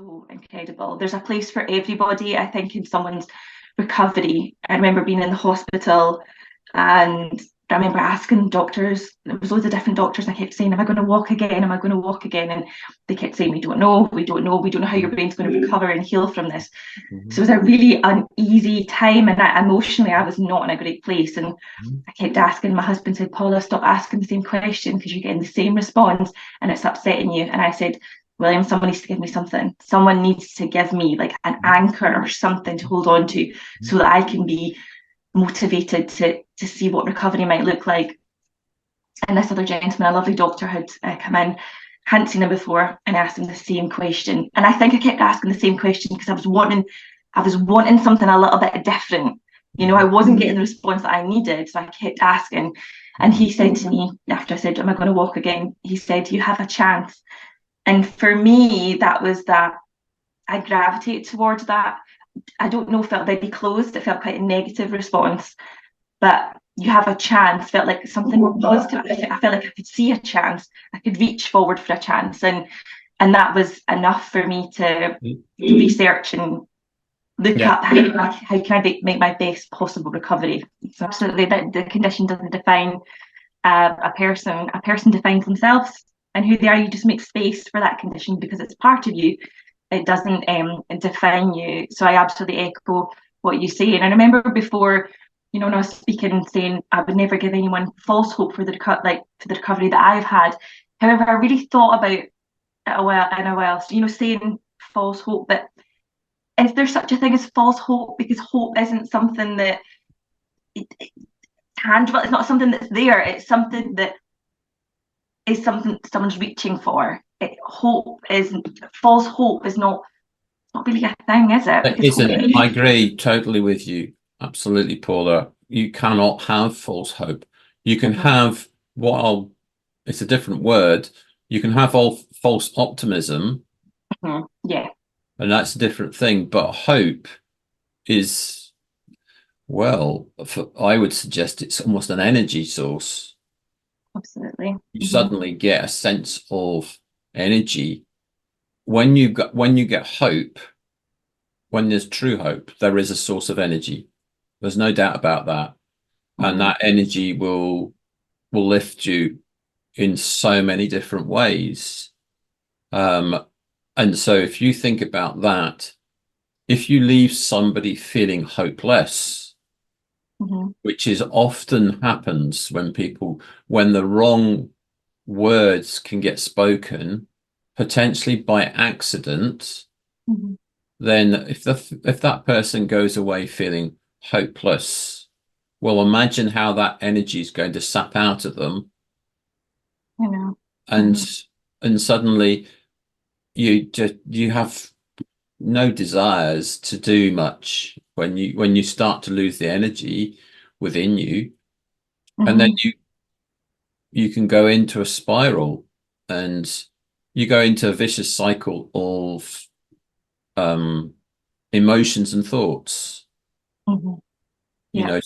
so incredible. There's a place for everybody, I think, in someone's recovery. I remember being in the hospital, and I remember asking doctors, there was loads of different doctors. I kept saying, am I going to walk again? Am I going to walk again? And they kept saying, we don't know, we don't know, we don't know how your brain's going to recover and heal from this. Mhm. So it was a really uneasy time, and emotionally I was not in a great place. And I kept asking, my husband said, Paula, stop asking the same question because you're getting the same response and it's upsetting you. And I said, William, someone needs to give me something. Someone needs to give me like an anchor or something to hold on to so that I can be motivated to see what recovery might look like. And this other gentleman, a lovely doctor, had come in, hadn't seen him before, and asked him the same question. And I think I kept asking the same question because I was wanting something a little bit different. You know, I wasn't getting the response that I needed, so I kept asking. And he said to me after I said, "Am I going to walk again?" He said, "You have a chance." And for me, that was that I gravitated towards that. I don't know, felt very closed. It felt quite a negative response, but you have a chance, felt like something positive. I felt like I could see a chance. I could reach forward for a chance. And that was enough for me to research and look Yeah, up how can I make my best possible recovery. So absolutely, that the condition doesn't define a person. A person defines themselves and who they are. You just make space for that condition because it's part of you. It doesn't define you. So I absolutely echo what you say. And I remember before, you know, when I was speaking, saying I would never give anyone false hope for the for the recovery that I've had. However, I really thought about it a while. So, you know, saying false hope, but is there such a thing as false hope? Because hope isn't something that it's tangible. It's not something that's there. It's something that is something someone's reaching for. Hope isn't false hope is not really a thing, is it? it Because hope. isn't. I agree totally with you. Absolutely, Paula. You cannot have false hope. You can Mhm, have it's a different word. You can have all false optimism, mhm, yeah, and that's a different thing. But hope is, well, I would suggest it's almost an energy source. absolutely. You Hmm. suddenly get a sense of energy when you get hope. When there's true hope, there is a source of energy. There's no doubt about that. And Hmm. that energy will lift you in so many different ways. Um, and so if you think about that, if you leave somebody feeling hopeless, Hmm. which is often happens when the wrong words can get spoken, potentially by accident, Hmm. then if that person goes away feeling hopeless, well, imagine how that energy is going to sap out of them, You know. and Hmm. suddenly you have no desires to do much when you start to lose the energy within you, and then Hmm. you can go into a spiral, and you go into a vicious cycle of um emotions and thoughts. Hmm. You Yeah. know,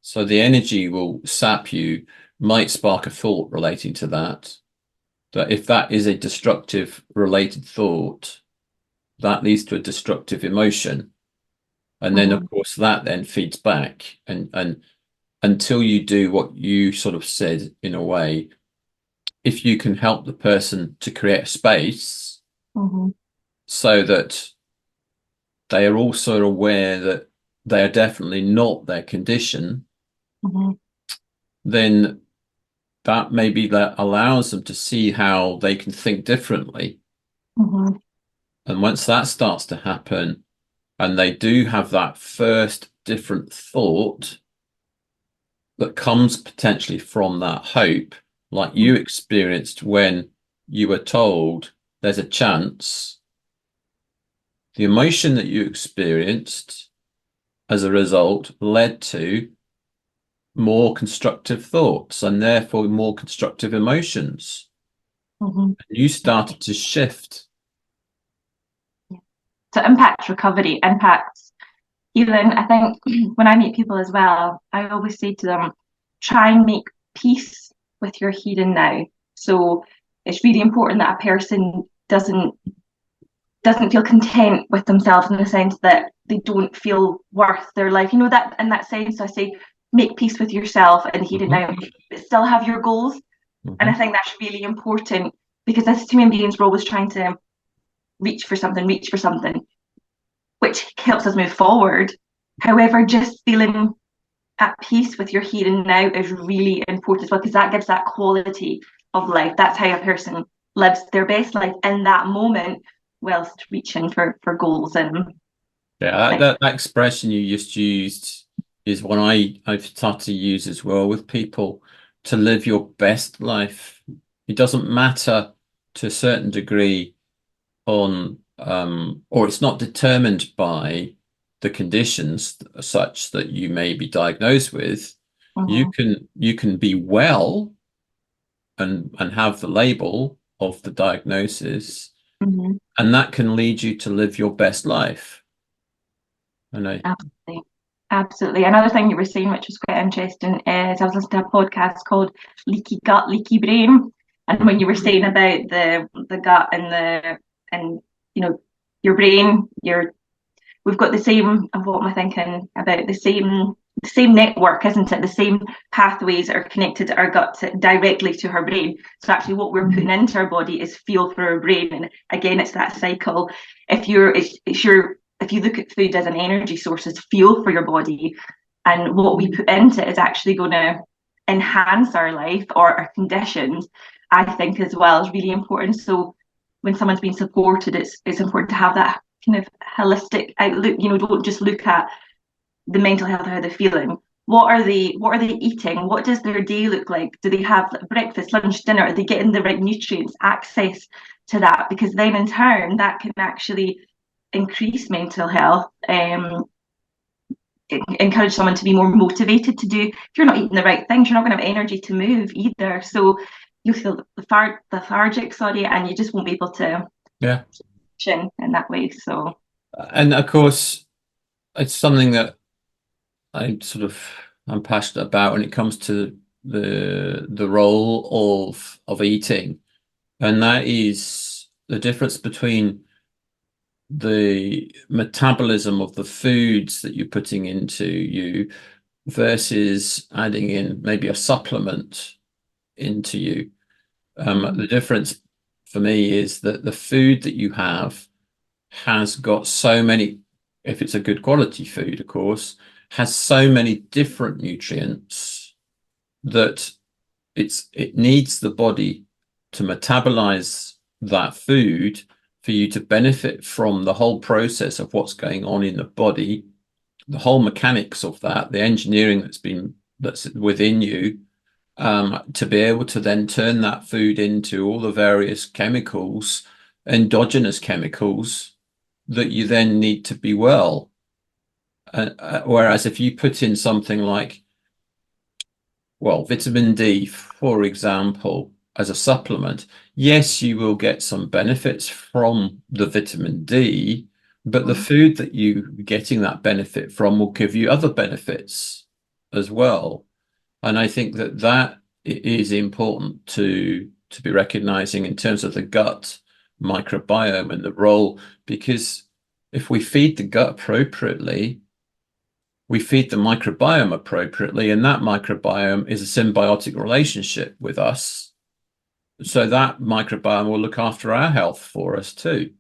so the energy will sap you, might spark a thought relating to that. But if that is a destructive related thought, that leads to a destructive emotion. And then, of Hmm. course, that then feeds back. And until you do what you sort of said in a way, if you can help the person to create a space Hmm. so that they are also aware that they are definitely not their condition, Hmm. then that maybe that allows them to see how they can think differently. Hmm. And once that starts to happen, and they do have that first different thought that comes potentially from that hope, like you experienced when you were told there's a chance, the emotion that you experienced as a result led to more constructive thoughts and therefore more constructive emotions. Hmm. You started to shift. So impacts recovery, impacts healing. I think when I meet people as well, I always say to them, try and make peace with your here and now. So it's really important that a person doesn't doesn't feel content with themselves, in the sense that they don't feel worth their life. You know, that in that sense, I say make peace with yourself and here and now, but still have your goals. And I think that's really important, because as human beings, we're always trying to reach for something, which helps us move forward. However, just feeling at peace with your here and now is really important as well, because that gives that quality of life. That's how a person lives their best life in that moment, whilst reaching for goals. And Yeah, that expression you just used is one I've started to use as well with people, to live your best life. It doesn't matter to a certain degree on or it's not determined by the conditions such that you may be diagnosed with. You can be well and have the label of the diagnosis, and that can lead you to live your best life. I know. Absolutely. Another thing you were saying, which was quite interesting, is I was listening to a podcast called Leaky Gut, Leaky Brain. And when you were saying about the gut and you know, your brain, we've got the same, what am I thinking about, the same network, isn't it? The same pathways that are connected to our gut directly to our brain. So actually what we're putting into our body is fuel for our brain. And again, it's that cycle. If you look at food as an energy source, as fuel for your body, and what we put into it is actually going to enhance our life or our conditions, I think as well is really important. So when someone's being supported, it's important to have that kind of holistic outlook. You know, don't just look at the mental health, how they're feeling. What are they eating? What does their day look like? Do they have breakfast, lunch, dinner? Are they getting the right nutrients, access to that? Because then in turn, that can actually increase mental health, encourage someone to be more motivated to do. If you're not eating the right things, you're not going to have energy to move either. So you'll feel lethargic, and you just won't be able to function in that way. So, and of course, it's something that I'm passionate about when it comes to the role of eating, and that is the difference between the metabolism of the foods that you're putting into you versus adding in maybe a supplement into you. The difference for me is that the food that you have has got so many, if it's a good quality food, of course, has so many different nutrients that it needs the body to metabolize that food for you to benefit from the whole process of what's going on in the body, the whole mechanics of that, the engineering that's within you, to be able to then turn that food into all the various chemicals, endogenous chemicals, that you then need to be well. Whereas if you put in something like, well, vitamin D, for example, as a supplement, yes, you will get some benefits from the vitamin D, but the food that you're getting that benefit from will give you other benefits as well. And I think that is important to be recognizing in terms of the gut microbiome and the role, because if we feed the gut appropriately, we feed the microbiome appropriately, and that microbiome is a symbiotic relationship with us. So that microbiome will look after our health for us too.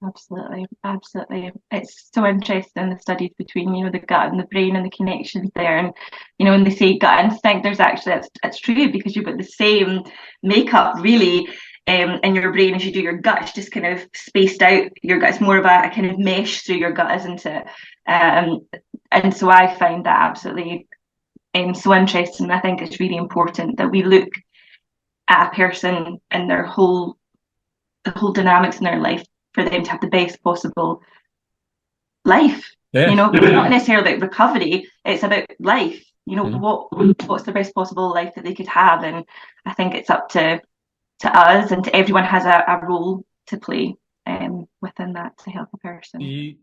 Absolutely. It's so interesting, the studies between, the gut and the brain and the connections there. And, when they say gut instinct, there's actually, it's true, because you've got the same makeup really in your brain as you do your gut. It's just kind of spaced out. Your gut's more of a kind of mesh through your gut, isn't it? And so I find that absolutely so interesting. I think it's really important that we look at a person and the whole dynamics in their life, for them to have the best possible life. Yeah. It's not necessarily about recovery, it's about life. What's the best possible life that they could have? And I think it's up to us, and to everyone has a role to play within that, to help a person.